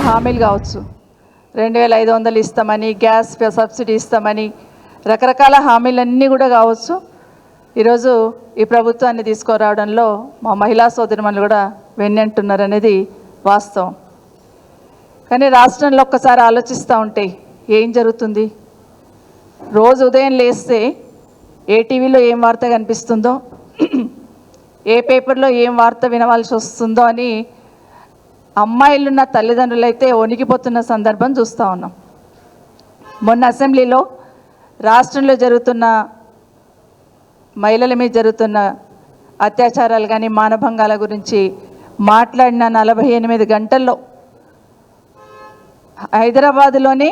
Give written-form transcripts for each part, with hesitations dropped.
హామీలు కావచ్చు, 2500 ఇస్తామని, గ్యాస్ సబ్సిడీ ఇస్తామని, రకరకాల హామీలన్నీ కూడా కావచ్చు. ఈరోజు ఈ ప్రభుత్వాన్ని తీసుకురావడంలో మా మహిళా సోదరిమణులు కూడా వెన్నంటున్నారనేది వాస్తవం. కానీ రాష్ట్రంలో ఒక్కసారి ఆలోచిస్తూ ఉంటే ఏం జరుగుతుంది? రోజు ఉదయం లేస్తే ఏ టీవీలో ఏం వార్త కనిపిస్తుందో, ఏ పేపర్లో ఏం వార్త వినవలసి వస్తుందో అని అమ్మాయిలున్న తల్లిదండ్రులైతే వణికిపోతున్న సందర్భం చూస్తూ ఉన్నాం. మొన్న అసెంబ్లీలో రాష్ట్రంలో జరుగుతున్న మహిళల మీద జరుగుతున్న అత్యాచారాలు కానీ మానభంగాల గురించి మాట్లాడిన 48 గంటల్లో హైదరాబాదులోనే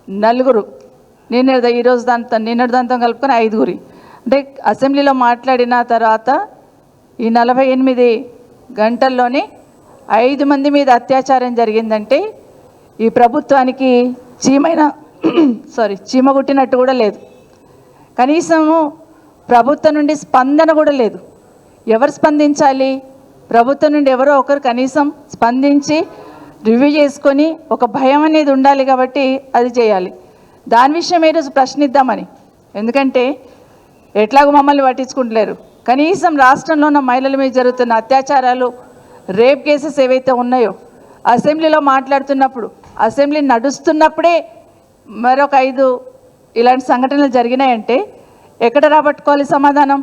4, నిన్నటి దాంతో కలుపుకొని 5 అంటే అసెంబ్లీలో మాట్లాడిన తర్వాత ఈ 48 గంటల్లోనే 5 మంది మీద అత్యాచారం జరిగిందంటే ఈ ప్రభుత్వానికి చీమ కుట్టినట్టు కూడా లేదు. కనీసము ప్రభుత్వం నుండి స్పందన కూడా లేదు. ఎవరు స్పందించాలి? ప్రభుత్వం నుండి ఎవరో ఒకరు కనీసం స్పందించి రివ్యూ చేసుకొని ఒక భయం అనేది ఉండాలి కాబట్టి అది చేయాలి. దాని విషయం ఈరోజు ప్రశ్నిద్దామని, ఎందుకంటే ఎట్లాగో మమ్మల్ని పట్టించుకుంటలేరు. కనీసం రాష్ట్రంలో ఉన్న మహిళల మీద జరుగుతున్న అత్యాచారాలు, రేప్ కేసెస్ ఏవైతే ఉన్నాయో అసెంబ్లీలో మాట్లాడుతున్నప్పుడు, అసెంబ్లీ నడుస్తున్నప్పుడే మరొక 5 ఇలాంటి సంఘటనలు జరిగినాయంటే ఎక్కడ రాబట్టుకోవాలి సమాధానం?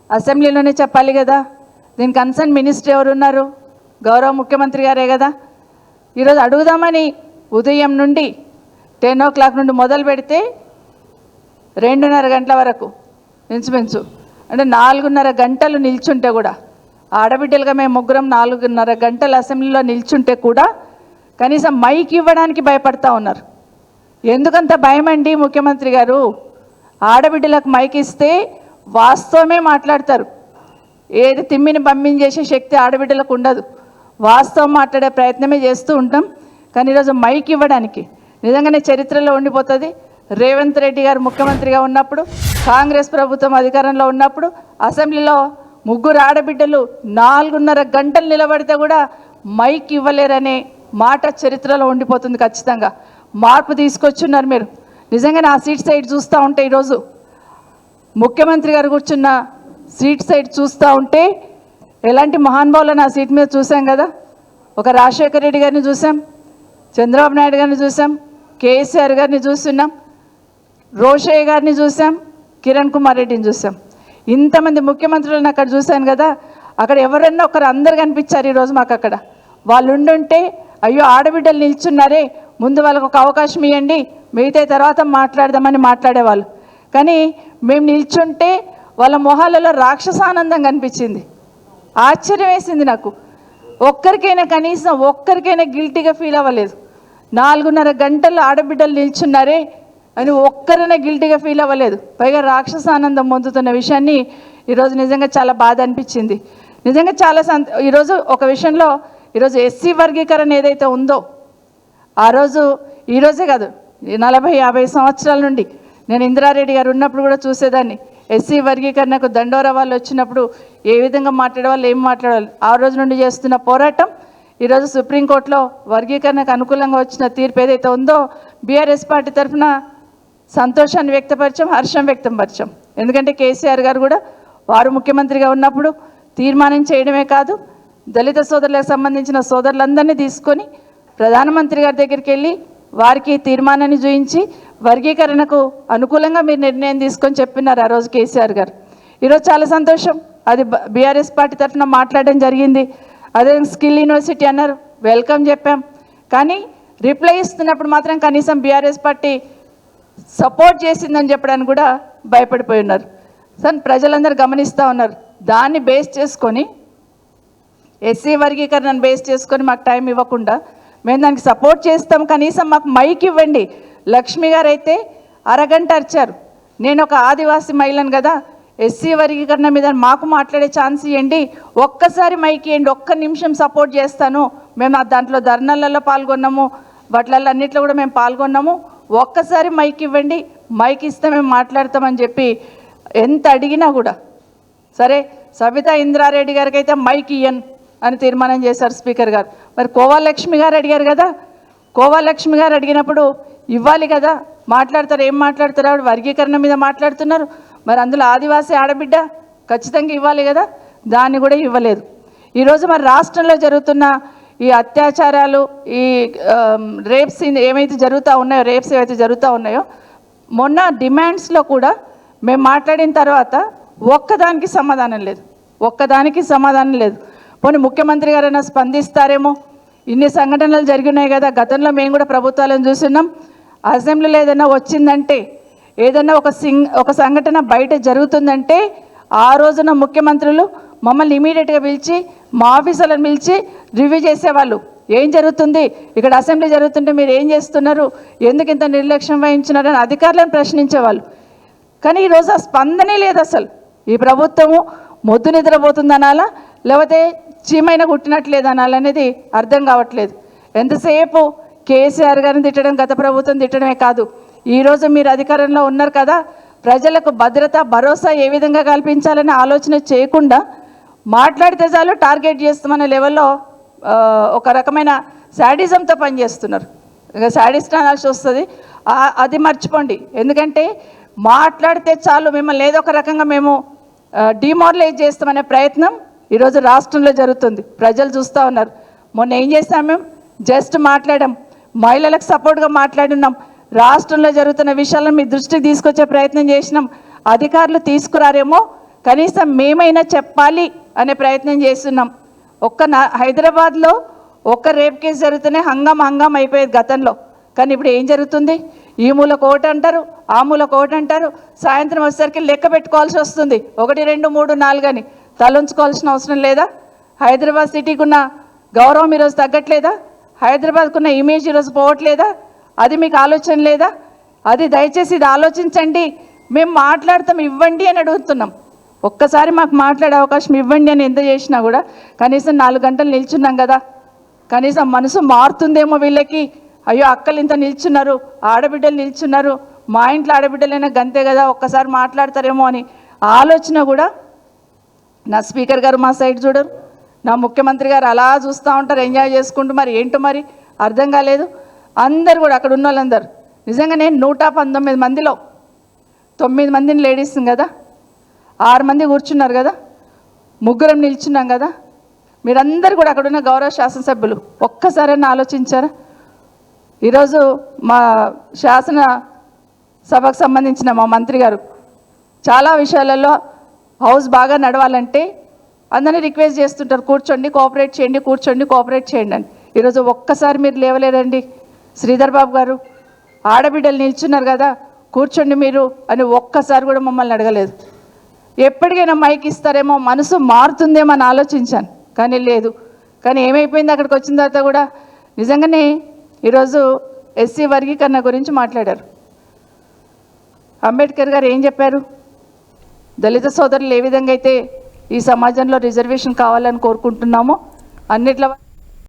అసెంబ్లీలోనే చెప్పాలి కదా. దీని కన్సర్న్ మినిస్టర్ ఎవరు ఉన్నారు? గౌరవ ముఖ్యమంత్రి గారే కదా. ఈరోజు అడుగుదామని ఉదయం నుండి 10 o'clock నుండి మొదలు పెడితే 2:30 గంటల వరకు ఇంచుమించు అంటే 4:30 గంటలు నిల్చుంటే కూడా, ఆడబిడ్డలుగా మేము ముగ్గురం 4:30 గంటలు అసెంబ్లీలో నిల్చుంటే కూడా కనీసం మైక్ ఇవ్వడానికి భయపడతా ఉన్నారు. ఎందుకంత భయం అండి ముఖ్యమంత్రి గారు? ఆడబిడ్డలకు మైక్ ఇస్తే వాస్తవమే మాట్లాడతారు. ఏది తిమ్మిని పంపించేసే శక్తి ఆడబిడ్డలకు ఉండదు. వాస్తవం మాట్లాడే ప్రయత్నమే చేస్తూ ఉంటాం. కానీ ఈరోజు మైక్ ఇవ్వడానికి నిజంగానే చరిత్రలో ఉండిపోతుంది. రేవంత్ రెడ్డి గారు ముఖ్యమంత్రిగా ఉన్నప్పుడు, కాంగ్రెస్ ప్రభుత్వం అధికారంలో ఉన్నప్పుడు అసెంబ్లీలో 3 ఆడబిడ్డలు 4:30 గంటలు నిలబడితే కూడా మైక్ ఇవ్వలేరనే మాట చరిత్రలో ఉండిపోతుంది. ఖచ్చితంగా మార్పు తీసుకొచ్చున్నారు మీరు. నిజంగా నా సీట్ సైడ్ చూస్తూ ఉంటే, ఈరోజు ముఖ్యమంత్రి గారు కూర్చున్న సీట్ సైడ్ చూస్తూ ఉంటే ఎలాంటి మహానుభావులు నా సీట్ మీద చూసాం కదా. ఒక రాజశేఖర రెడ్డి గారిని చూసాం, చంద్రబాబు నాయుడు గారిని చూసాం, కేసీఆర్ గారిని చూస్తున్నాం, రోషయ్య గారిని చూసాం, కిరణ్ కుమార్ రెడ్డిని చూసాం. ఇంతమంది ముఖ్యమంత్రులను అక్కడ చూశాను కదా. అక్కడ ఎవరన్నా ఒకరు అందరు కనిపించారు ఈరోజు మాకు. అక్కడ వాళ్ళు ఉండుంటే అయ్యో ఆడబిడ్డలు నిల్చున్నారే, ముందు వాళ్ళకు ఒక అవకాశం ఇవ్వండి, మిగతా తర్వాత మాట్లాడదామని మాట్లాడేవాళ్ళు. కానీ మేము నిల్చుంటే వాళ్ళ మొహాలలో రాక్షసానందం కనిపించింది. ఆశ్చర్యం వేసింది నాకు. ఒక్కరికైనా కనీసం ఒక్కరికైనా గిల్టీగా ఫీల్ అవ్వలేదు. 4:30 గంటలు ఆడబిడ్డలు నిల్చున్నారే అని ఒక్కరైనా గిల్టీగా ఫీల్ అవ్వలేదు. పైగా రాక్షసానందం పొందుతున్న విషయాన్ని ఈరోజు నిజంగా చాలా బాధ అనిపించింది. నిజంగా చాలా ఈరోజు ఒక విషయంలో ఈరోజు ఎస్సీ వర్గీకరణ ఏదైతే ఉందో, ఆ రోజు ఈరోజే కాదు 40-50 సంవత్సరాల నుండి నేను ఇందిరారెడ్డి గారు ఉన్నప్పుడు కూడా చూసేదాన్ని. ఎస్సీ వర్గీకరణకు దండోరా వాళ్ళు వచ్చినప్పుడు ఏ విధంగా మాట్లాడేవాళ్ళు, ఏం మాట్లాడేవాళ్ళు. ఆ రోజు నుండి చేస్తున్న పోరాటం ఈరోజు సుప్రీంకోర్టులో వర్గీకరణకు అనుకూలంగా వచ్చిన తీర్పు ఏదైతే ఉందో, బీఆర్ఎస్ పార్టీ తరఫున సంతోషాన్ని వ్యక్తపరిచాం, హర్షం వ్యక్తపరిచాం. ఎందుకంటే కేసీఆర్ గారు కూడా వారు ముఖ్యమంత్రిగా ఉన్నప్పుడు తీర్మానం చేయడమే కాదు, దళిత సోదరులకు సంబంధించిన సోదరులందరినీ తీసుకొని ప్రధానమంత్రి గారి దగ్గరికి వెళ్ళి వారికి తీర్మానాన్ని చూపించి వర్గీకరణకు అనుకూలంగా మీరు నిర్ణయం తీసుకొని చెప్పినారు ఆ రోజు కేసీఆర్ గారు. ఈరోజు చాలా సంతోషం. అది బీఆర్ఎస్ పార్టీ తరఫున మాట్లాడడం జరిగింది. అదే స్కిల్ యూనివర్సిటీ అన్నారు, వెల్కమ్ చెప్పాం. కానీ రిప్లై ఇస్తున్నప్పుడు మాత్రం కనీసం బీఆర్ఎస్ పార్టీ సపోర్ట్ చేసిందని చెప్పడానికి కూడా భయపడిపోయి ఉన్నారు. సార్ ప్రజలందరూ గమనిస్తూ ఉన్నారు. దాన్ని బేస్ చేసుకొని, ఎస్సీ వర్గీకరణను బేస్ చేసుకొని మాకు టైం ఇవ్వకుండా మేము దానికి సపోర్ట్ చేస్తాం, కనీసం మాకు మైక్ ఇవ్వండి. లక్ష్మి గారు అయితే అరగంట అరిచారు. నేను ఒక ఆదివాసీ మహిళను కదా, ఎస్సీ వర్గీకరణ మీద మాకు మాట్లాడే ఛాన్స్ ఇవ్వండి, ఒక్కసారి మైక్ ఇవ్వండి, ఒక్క నిమిషం సపోర్ట్ చేస్తాను. మేము దాంట్లో ధర్నాలలో పాల్గొన్నాము, వాటిలలో అన్నిట్లో కూడా మేము పాల్గొన్నాము, ఒక్కసారి మైక్ ఇవ్వండి, మైక్ ఇస్తే మేము మాట్లాడతామని చెప్పి ఎంత అడిగినా కూడా సరే సబితా ఇంద్రారెడ్డి గారికి అయితే మైక్ ఇయ్యను అని తీర్మానం చేశారు స్పీకర్ గారు. మరి కోవాలక్ష్మి గారు అడిగారు కదా, కోవాలక్ష్మి గారు అడిగినప్పుడు ఇవ్వాలి కదా, మాట్లాడతారు. ఏం మాట్లాడతారు? ఆవిడ వర్గీకరణ మీద మాట్లాడుతున్నారు. మరి అందులో ఆదివాసీ ఆడబిడ్డ ఖచ్చితంగా ఇవ్వాలి కదా, దాన్ని కూడా ఇవ్వలేదు. ఈరోజు మరి రాష్ట్రంలో జరుగుతున్న ఈ అత్యాచారాలు, ఈ రేప్స్ ఏమైతే జరుగుతూ ఉన్నాయో, రేప్స్ ఏవైతే జరుగుతూ ఉన్నాయో, మొన్న డిమాండ్స్లో కూడా మేము మాట్లాడిన తర్వాత ఒక్కదానికి సమాధానం లేదు, ఒక్కదానికి సమాధానం లేదు. పోనీ ముఖ్యమంత్రి గారైనా స్పందిస్తారేమో. ఇన్ని సంఘటనలు జరిగినాయి కదా, గతంలో మేము కూడా ప్రభుత్వాలను చూస్తున్నాం. అసెంబ్లీలో ఏదైనా వచ్చిందంటే, ఏదైనా ఒక సంఘటన బయట జరుగుతుందంటే ఆ రోజున ముఖ్యమంత్రులు మమ్మల్ని ఇమీడియట్గా పిలిచి, మా ఆఫీసర్లను పిలిచి రివ్యూ చేసేవాళ్ళు. ఏం జరుగుతుంది ఇక్కడ, అసెంబ్లీ జరుగుతుంటే మీరు ఏం చేస్తున్నారు, ఎందుకు ఇంత నిర్లక్ష్యం వహించినారని అధికారులను ప్రశ్నించేవాళ్ళు. కానీ ఈరోజు ఆ స్పందనే లేదు అసలు. ఈ ప్రభుత్వము మొద్దు నిద్రపోతుందనాలా, లేకపోతే చీమైన కుట్టినట్లేదనాలనేది అర్థం కావట్లేదు. ఎంతసేపు కేసీఆర్ గారిని తిట్టడం, గత ప్రభుత్వం తిట్టడమే కాదు, ఈరోజు మీరు అధికారంలో ఉన్నారు కదా, ప్రజలకు భద్రత, భరోసా ఏ విధంగా కల్పించాలని ఆలోచన చేయకుండా మాట్లాడితే చాలు టార్గెట్ చేస్తామనే లెవెల్లో ఒక రకమైన శాడిజంతో పనిచేస్తున్నారు. ఇక శాడిస్ట్ అనాల్సి వస్తుంది, అది మర్చిపోండి. ఎందుకంటే మాట్లాడితే చాలు మిమ్మల్ని ఏదో ఒక రకంగా మేము డిమారలైజ్ చేస్తామనే ప్రయత్నం ఈరోజు రాష్ట్రంలో జరుగుతుంది. ప్రజలు చూస్తూ ఉన్నారు. మొన్న ఏం చేస్తాం, మేము జస్ట్ మాట్లాడాం, మహిళలకు సపోర్ట్గా మాట్లాడినాం, రాష్ట్రంలో జరుగుతున్న విషయాలను మీ దృష్టికి తీసుకొచ్చే ప్రయత్నం చేసినాం. అధికారులు తీసుకురారేమో, కనీసం మేమైనా చెప్పాలి అనే ప్రయత్నం చేస్తున్నాం. హైదరాబాద్లో ఒక్క రేప్ కేసు జరుగుతూనే హంగామ అయిపోయేది గతంలో. కానీ ఇప్పుడు ఏం జరుగుతుంది? ఈ మూల కోట అంటారు, ఆ మూల కోట అంటారు. సాయంత్రం వచ్చేసరికి లెక్క పెట్టుకోవాల్సి వస్తుంది, 1, 2, 3, 4 అని. తలంచుకోవాల్సిన అవసరం లేదా? హైదరాబాద్ సిటీకి ఉన్న గౌరవం ఈరోజు తగ్గట్లేదా? హైదరాబాద్కు ఉన్న ఇమేజ్ ఈరోజు పోవట్లేదా? అది మీకు ఆలోచన లేదా? అది దయచేసి ఇది ఆలోచించండి. మేము మాట్లాడతాం, ఇవ్వండి అని అడుగుతున్నాం. ఒక్కసారి మాకు మాట్లాడే అవకాశం ఇవ్వండి అని ఎంత చేసినా కూడా కనీసం 4 గంటలు నిల్చున్నాం కదా, కనీసం మనసు మారుతుందేమో వీళ్ళకి. అయ్యో అక్కలు ఇంత నిల్చున్నారు, ఆడబిడ్డలు నిల్చున్నారు, మా ఇంట్లో ఆడబిడ్డలైనా గంతే కదా, ఒక్కసారి మాట్లాడతారేమో అని ఆలోచన కూడా నా స్పీకర్ గారు మా సైడ్ చూడరు, నా ముఖ్యమంత్రి గారు అలా చూస్తూ ఉంటారు, ఎంజాయ్ చేసుకుంటూ. మరి ఏంటో మరి అర్థం కాలేదు. అందరు కూడా అక్కడ ఉన్న వాళ్ళందరూ నిజంగా నేను 119 మందిలో 9 మందిని లేడీస్ కదా, 6 మంది కూర్చున్నారు కదా, 3 నిల్చున్నాం కదా. మీరందరూ కూడా అక్కడున్న గౌరవ శాసనసభ్యులు ఒక్కసారైనా ఆలోచించారా? ఈరోజు మా శాసన సభకు సంబంధించిన మా మంత్రి గారు చాలా విషయాలలో హౌస్ బాగా నడవాలంటే అందరినీ రిక్వెస్ట్ చేస్తుంటారు, కూర్చోండి కోఆపరేట్ చేయండి, కూర్చోండి కోఆపరేట్ చేయండి అని. ఈరోజు ఒక్కసారి మీరు లేవలేదండి. శ్రీధర్ బాబు గారు ఆడబిడ్డలు నిల్చున్నారు కదా, కూర్చోండి మీరు అని ఒక్కసారి కూడా మమ్మల్ని అడగలేదు. ఎప్పటికైనా మైక్ ఇస్తారేమో, మనసు మారుతుందేమో అని ఆలోచించాను, కానీ లేదు. కానీ ఏమైపోయింది, అక్కడికి వచ్చిన తర్వాత కూడా నిజంగానే ఈరోజు ఎస్సీ వర్గీకరణ గురించి మాట్లాడారు. అంబేద్కర్ గారు ఏం చెప్పారు? దళిత సోదరులు ఏ విధంగా అయితే ఈ సమాజంలో రిజర్వేషన్ కావాలని కోరుకుంటున్నామో అన్నిట్ల